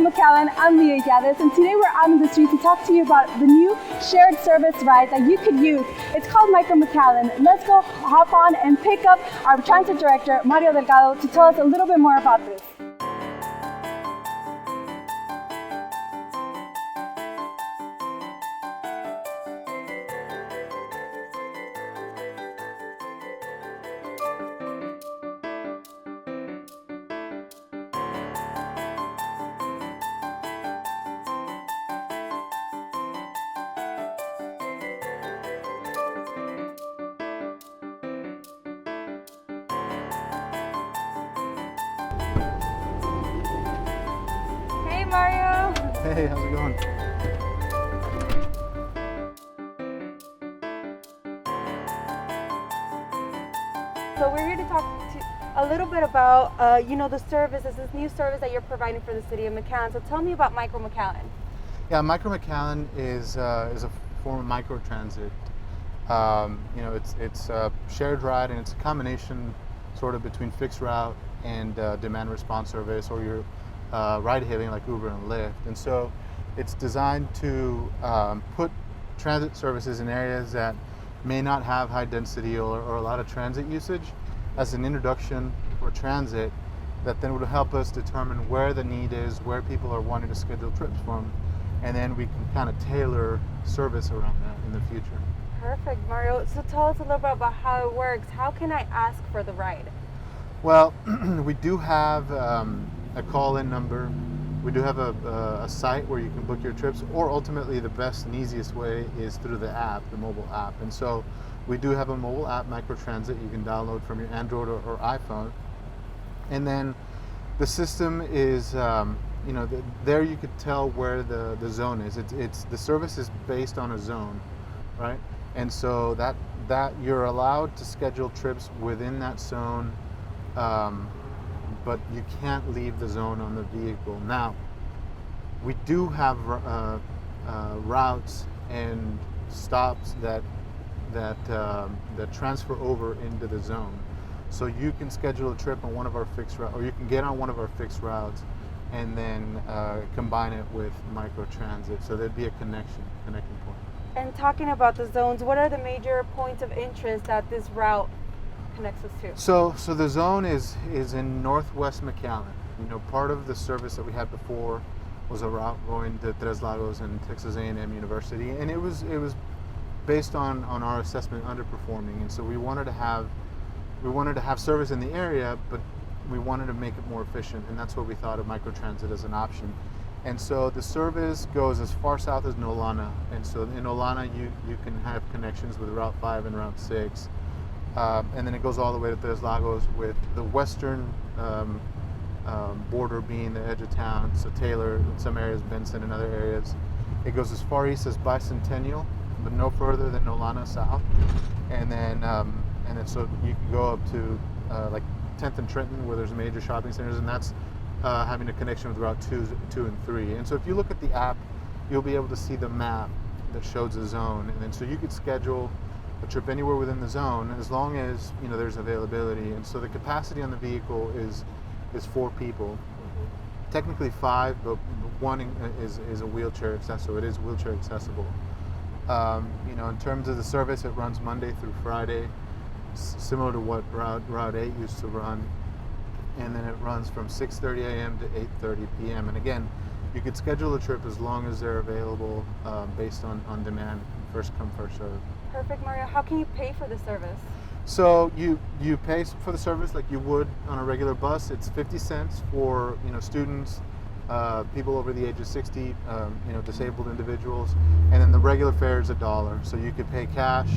McAllen, I'm Leah Gaddis, and today we're out in the street to talk to you about the new shared service ride that you could use. It's called Micro McAllen. Let's go hop on and pick up our transit director, Mario Delgado, to tell us a little bit more about this. Hey Mario! Hey, how's it going? So we're here to talk a little bit about, the services, this new service that you're providing for the city of McAllen. So tell me about Micro McAllen. Yeah, Micro McAllen is a form of microtransit. It's a shared ride, and it's a combination sort of between fixed route and demand response service, or your ride hailing like Uber and Lyft. And so it's designed to put transit services in areas that may not have high density or a lot of transit usage as an introduction for transit that then would help us determine where the need is, where people are wanting to schedule trips from, and then we can kind of tailor service around that in the future. Perfect, Mario. So tell us a little bit about how it works. How can I ask for the ride? Well, we do have a call-in number. We do have a site where you can book your trips, or ultimately the best and easiest way is through the app, the mobile app. And so we do have a mobile app, Microtransit, you can download from your Android or iPhone. And then the system is, there you could tell where the zone is. It's the service is based on a zone, right? And so that you're allowed to schedule trips within that zone, but you can't leave the zone on the vehicle. Now, we do have routes and stops that transfer over into the zone. So you can schedule a trip on one of our fixed routes, or you can get on one of our fixed routes and then combine it with microtransit. So there'd be a connecting point. And talking about the zones, what are the major points of interest that this route connects us to? So the zone is in Northwest McAllen. Part of the service that we had before was a route going to Tres Lagos and Texas A&M University, and it was based on our assessment underperforming, and so we wanted to have service in the area, but we wanted to make it more efficient, and that's what we thought of microtransit as an option. And so the service goes as far south as Nolana, and so in Nolana you can have connections with Route 5 and Route 6. And then it goes all the way to Tres Lagos, with the western border being the edge of town, so Taylor in some areas, Benson in other areas. It goes as far east as Bicentennial, but no further than Nolana south. And then so you can go up to like 10th and Trenton, where there's major shopping centers, and that's having a connection with Route 2 and 3. And so if you look at the app, you'll be able to see the map that shows the zone, and then so you could schedule a trip anywhere within the zone as long as there's availability. And so the capacity on the vehicle is 4 people, technically 5, but one is a wheelchair accessible. It is wheelchair accessible. In terms of the service, it runs Monday through Friday, similar to what Route 8 used to run, and then it runs from 6:30 a.m. to 8:30 p.m. And again, you could schedule a trip as long as they're available, based on demand, first come, first serve. Perfect, Mario. How can you pay for the service? So you pay for the service like you would on a regular bus. It's 50 cents for students, people over the age of 60, disabled individuals, and then the regular fare is $1. So you could pay cash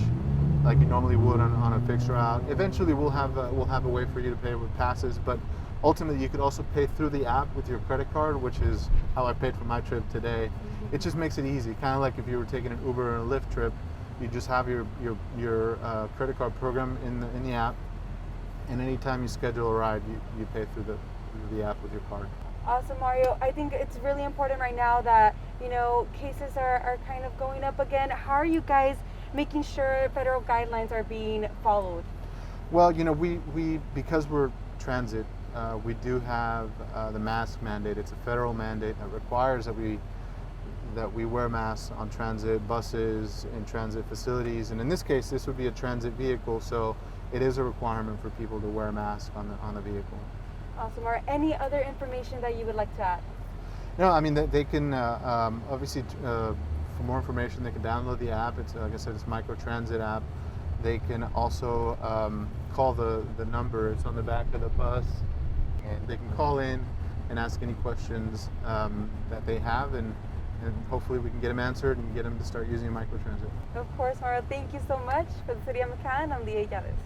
like you normally would on a fixed route. Eventually, we'll have a way for you to pay with passes, but ultimately you could also pay through the app with your credit card, which is how I paid for my trip today. It just makes it easy, kind of like if you were taking an Uber or a Lyft trip. You just have your credit card program in the app, and anytime you schedule a ride, you pay through the app with your card. Awesome, Mario. I think it's really important right now that cases are kind of going up again. How are you guys making sure federal guidelines are being followed? Well, we because we're transit, we do have the mask mandate. It's a federal mandate that requires that we wear masks on transit buses, in transit facilities, and in this case, this would be a transit vehicle, so it is a requirement for people to wear a mask on the vehicle. Awesome. Or any other information that you would like to add? No, I mean they can obviously for more information they can download the app. It's like I said, it's Micro Transit app. They can also call the number. It's on the back of the bus, and they can call in and ask any questions that they have, and hopefully we can get them answered and get them to start using microtransit. Of course, Mario. Thank you so much. For the City of McAllen, I'm Leah Yaves.